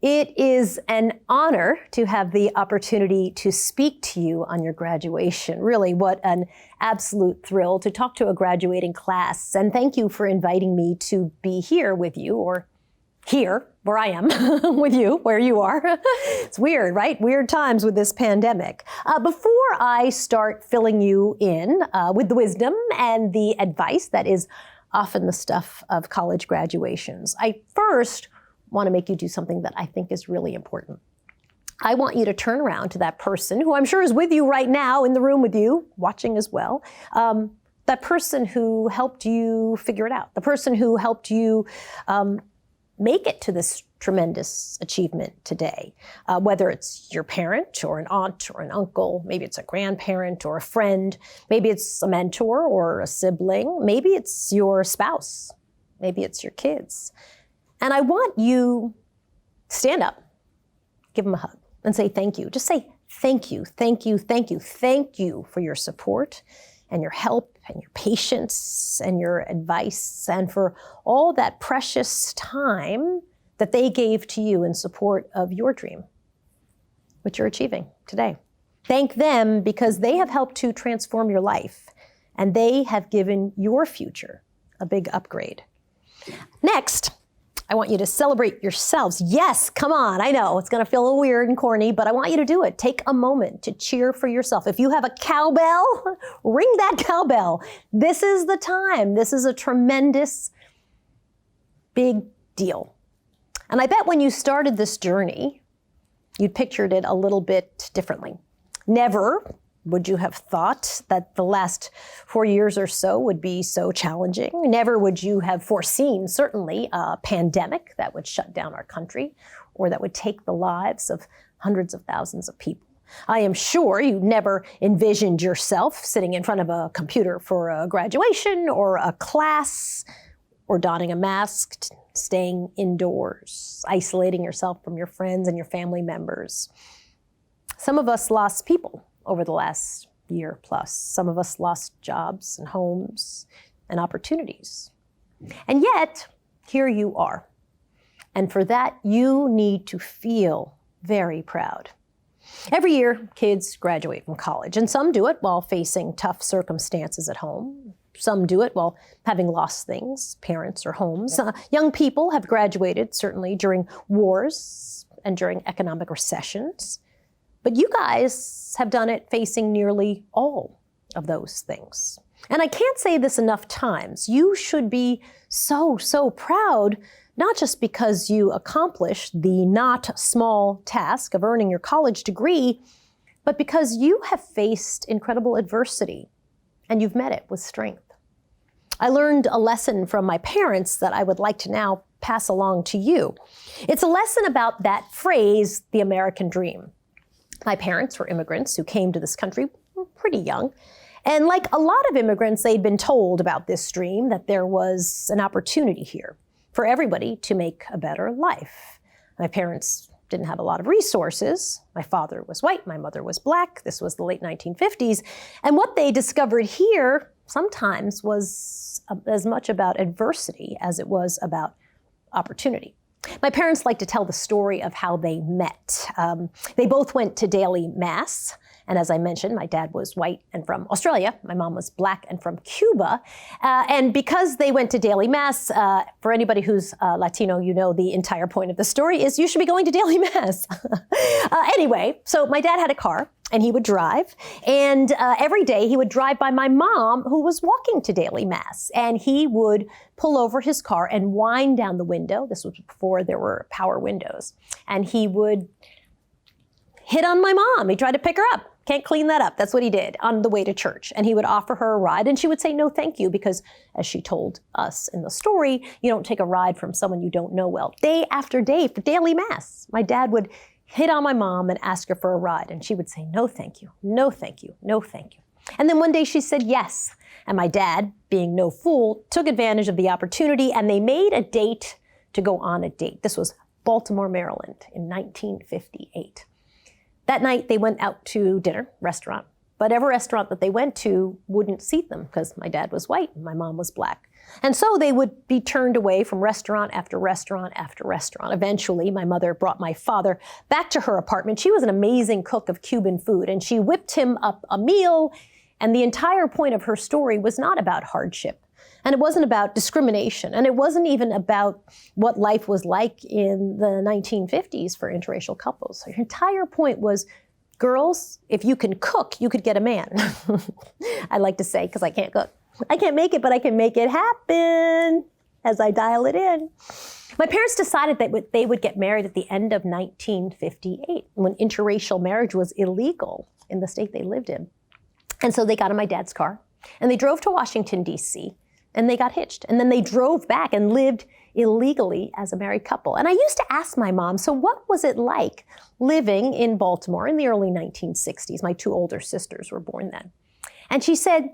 It is an honor to have the opportunity to speak to you on your graduation. Really, what an absolute thrill to talk to a graduating class. And thank you for inviting me to be here with you, or here, where I am, with you, where you are. It's weird, right? Weird times with this pandemic. Before I start filling you in with the wisdom and the advice that is often the stuff of college graduations, I first want to make you do something that I think is really important. I want you to turn around to that person who I'm sure is with you right now in the room with you, watching as well. That person who helped you figure it out, the person who helped you make it to this tremendous achievement today, whether it's your parent or an aunt or an uncle, maybe it's a grandparent or a friend, maybe it's a mentor or a sibling, maybe it's your spouse, maybe it's your kids. And I want you to stand up, give them a hug, and say thank you. Just say thank you, thank you, thank you, thank you for your support and your help and your patience and your advice and for all that precious time that they gave to you in support of your dream, which you're achieving today. Thank them because they have helped to transform your life and they have given your future a big upgrade. Next, I want you to celebrate yourselves. Yes, come on. I know it's going to feel a little weird and corny, but I want you to do it. Take a moment to cheer for yourself. If you have a cowbell, ring that cowbell. This is the time. This is a tremendous, big deal. And I bet when you started this journey, you'd pictured it a little bit differently. Never would you have thought that the last 4 years or so would be so challenging? Never would you have foreseen, certainly, a pandemic that would shut down our country or that would take the lives of hundreds of thousands of people. I am sure you never envisioned yourself sitting in front of a computer for a graduation or a class or donning a mask, staying indoors, isolating yourself from your friends and your family members. Some of us lost people over the last year plus. Some of us lost jobs and homes and opportunities. And yet, here you are. And for that, you need to feel very proud. Every year, kids graduate from college, and some do it while facing tough circumstances at home. Some do it while having lost things, parents or homes. Young people have graduated, certainly, during wars and during economic recessions. But you guys have done it facing nearly all of those things. And I can't say this enough times. You should be so, so proud, not just because you accomplished the not small task of earning your college degree, but because you have faced incredible adversity and you've met it with strength. I learned a lesson from my parents that I would like to now pass along to you. It's a lesson about that phrase, the American dream. My parents were immigrants who came to this country pretty young. And like a lot of immigrants, they'd been told about this dream, that there was an opportunity here for everybody to make a better life. My parents didn't have a lot of resources. My father was white, my mother was black. This was the late 1950s. And what they discovered here sometimes was as much about adversity as it was about opportunity. My parents like to tell the story of how they met. They both went to daily mass. And as I mentioned, my dad was white and from Australia. My mom was black and from Cuba. And because they went to daily mass, for anybody who's Latino, you know the entire point of the story is you should be going to daily mass. Anyway, so my dad had a car and he would drive. And every day he would drive by my mom, who was walking to daily mass. And he would pull over his car and wind down the window. This was before there were power windows. And he would hit on my mom. He tried to pick her up. Can't clean that up. That's what he did on the way to church. And he would offer her a ride and she would say, no, thank you. Because as she told us in the story, you don't take a ride from someone you don't know well. Day after day for daily mass, my dad would hit on my mom and ask her for a ride. And she would say, no, thank you. No, thank you. No, thank you. And then one day she said yes. And my dad, being no fool, took advantage of the opportunity and they made a date to go on a date. This was Baltimore, Maryland in 1958. That night they went out to dinner, restaurant. But every restaurant that they went to wouldn't seat them because my dad was white and my mom was black. And so they would be turned away from restaurant after restaurant after restaurant. Eventually, my mother brought my father back to her apartment. She was an amazing cook of Cuban food, and she whipped him up a meal. And the entire point of her story was not about hardship. And it wasn't about discrimination. And it wasn't even about what life was like in the 1950s for interracial couples. Her entire point was, girls, if you can cook, you could get a man. I like to say, because I can't cook. I can't make it, but I can make it happen as I dial it in. My parents decided that they would get married at the end of 1958, when interracial marriage was illegal in the state they lived in. And so they got in my dad's car, and they drove to Washington, D.C., and they got hitched. And then they drove back and lived illegally as a married couple. And I used to ask my mom, so what was it like living in Baltimore in the early 1960s? My two older sisters were born then. And she said,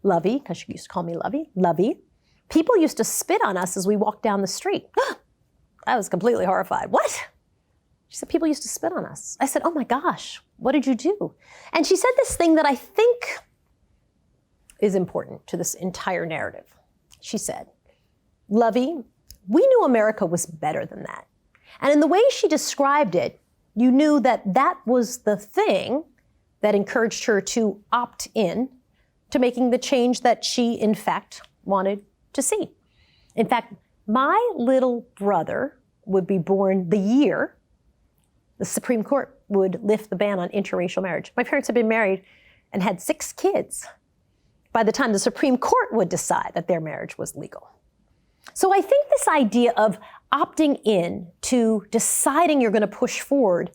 Lovey, because she used to call me Lovey, people used to spit on us as we walked down the street. I was completely horrified. What? She said, people used to spit on us. I said, oh my gosh, what did you do? And she said this thing that I think is important to this entire narrative. She said, Lovey, we knew America was better than that. And in the way she described it, you knew that that was the thing that encouraged her to opt in to making the change that she, in fact, wanted to see. In fact, my little brother would be born the year the Supreme Court would lift the ban on interracial marriage. My parents had been married and had 6 kids by the time the Supreme Court would decide that their marriage was legal. So I think this idea of opting in to deciding you're going to push forward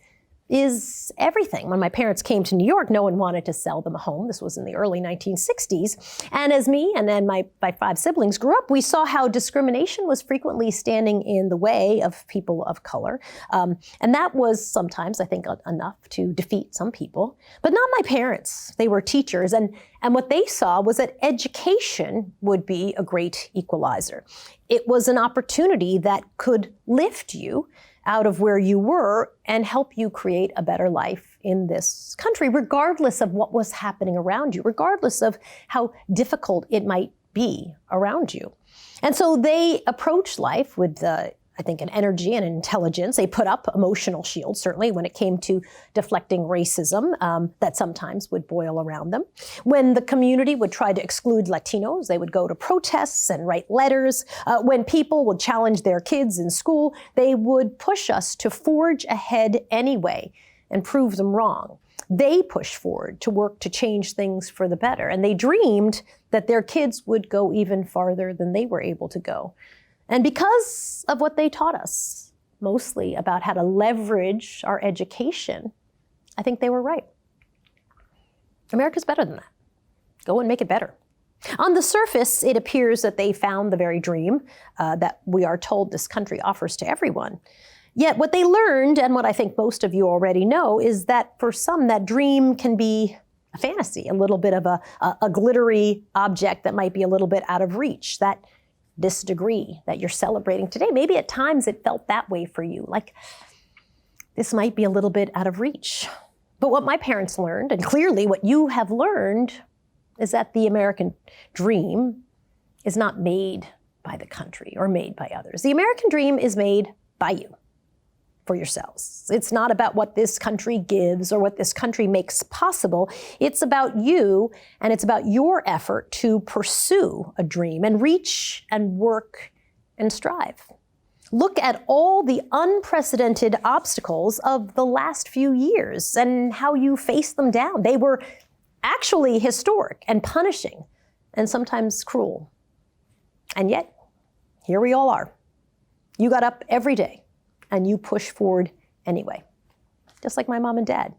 is everything. When my parents came to New York, no one wanted to sell them a home. This was in the early 1960s. And as me and then my 5 siblings grew up, we saw how discrimination was frequently standing in the way of people of color. And that was sometimes, I think, enough to defeat some people. But not my parents. They were teachers. And what they saw was that education would be a great equalizer. It was an opportunity that could lift you out of where you were and help you create a better life in this country, regardless of what was happening around you, regardless of how difficult it might be around you. And so they approached life with, I think, an energy and an intelligence. They put up emotional shields, certainly, when it came to deflecting racism that sometimes would boil around them. When the community would try to exclude Latinos, they would go to protests and write letters. When people would challenge their kids in school, they would push us to forge ahead anyway and prove them wrong. They pushed forward to work to change things for the better. And they dreamed that their kids would go even farther than they were able to go. And because of what they taught us, mostly about how to leverage our education, I think they were right. America's better than that. Go and make it better. On the surface, it appears that they found the very dream that we are told this country offers to everyone. Yet what they learned, and what I think most of you already know, is that for some, that dream can be a fantasy, a little bit of a glittery object that might be a little bit out of reach. That this degree that you're celebrating today, maybe at times it felt that way for you, like this might be a little bit out of reach. But what my parents learned, and clearly what you have learned, is that the American dream is not made by the country or made by others. The American dream is made by you, for yourselves. It's not about what this country gives or what this country makes possible. It's about you, and it's about your effort to pursue a dream and reach and work and strive. Look at all the unprecedented obstacles of the last few years and how you faced them down. They were actually historic and punishing and sometimes cruel. And yet, here we all are. You got up every day and you push forward anyway, just like my mom and dad.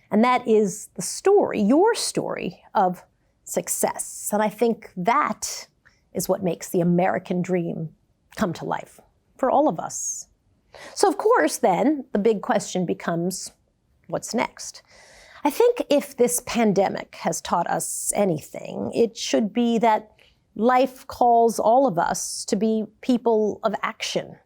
And that is the story, your story of success. And I think that is what makes the American dream come to life for all of us. So of course, then, the big question becomes, what's next? I think if this pandemic has taught us anything, it should be that life calls all of us to be people of action.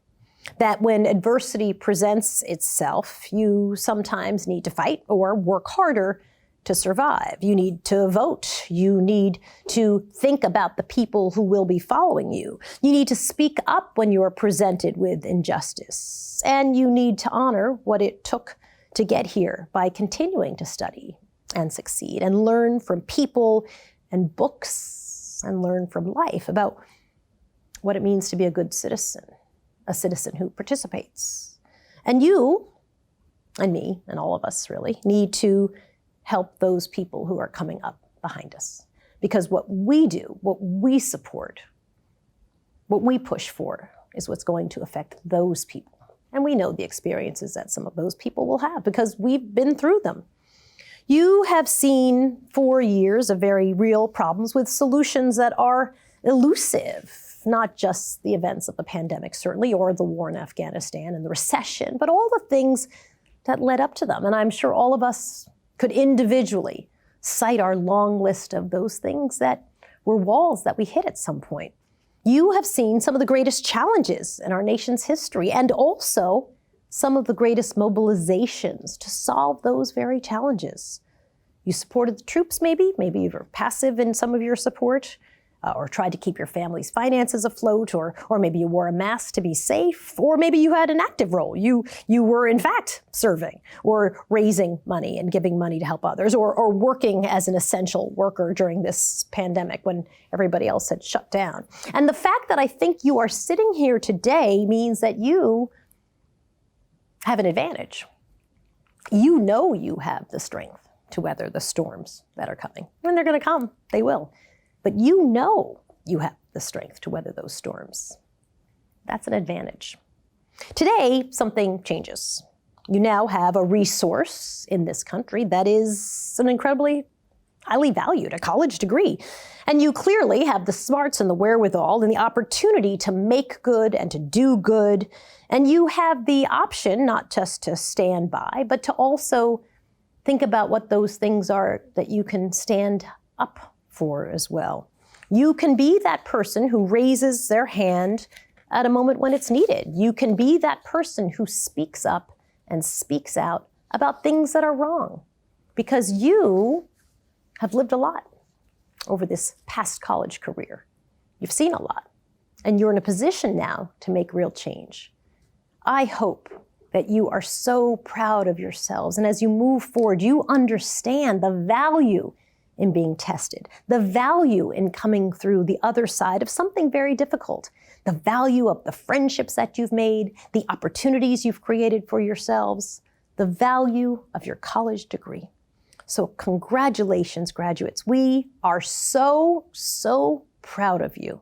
That when adversity presents itself, you sometimes need to fight or work harder to survive. You need to vote. You need to think about the people who will be following you. You need to speak up when you are presented with injustice. And you need to honor what it took to get here by continuing to study and succeed and learn from people and books and learn from life about what it means to be a good citizen, a citizen who participates. And you and me and all of us really need to help those people who are coming up behind us. Because what we do, what we support, what we push for is what's going to affect those people. And we know the experiences that some of those people will have because we've been through them. You have seen 4 years of very real problems with solutions that are elusive, not just the events of the pandemic, certainly, or the war in Afghanistan and the recession, but all the things that led up to them. And I'm sure all of us could individually cite our long list of those things that were walls that we hit at some point. You have seen some of the greatest challenges in our nation's history and also some of the greatest mobilizations to solve those very challenges. You supported the troops, maybe you were passive in some of your support, or tried to keep your family's finances afloat, or maybe you wore a mask to be safe, or maybe you had an active role. You were in fact serving, or raising money and giving money to help others, or working as an essential worker during this pandemic when everybody else had shut down. And the fact that I think you are sitting here today means that you have an advantage. You know you have the strength to weather the storms that are coming. When they're going to come, they will. But you know you have the strength to weather those storms. That's an advantage. Today, something changes. You now have a resource in this country that is an incredibly highly valued, a college degree. And you clearly have the smarts and the wherewithal and the opportunity to make good and to do good. And you have the option not just to stand by, but to also think about what those things are that you can stand up for as well. You can be that person who raises their hand at a moment when it's needed. You can be that person who speaks up and speaks out about things that are wrong because you have lived a lot over this past college career. You've seen a lot, and you're in a position now to make real change. I hope that you are so proud of yourselves, and as you move forward, you understand the value in being tested, the value in coming through the other side of something very difficult, the value of the friendships that you've made, the opportunities you've created for yourselves, the value of your college degree. So congratulations, graduates. We are so, so proud of you.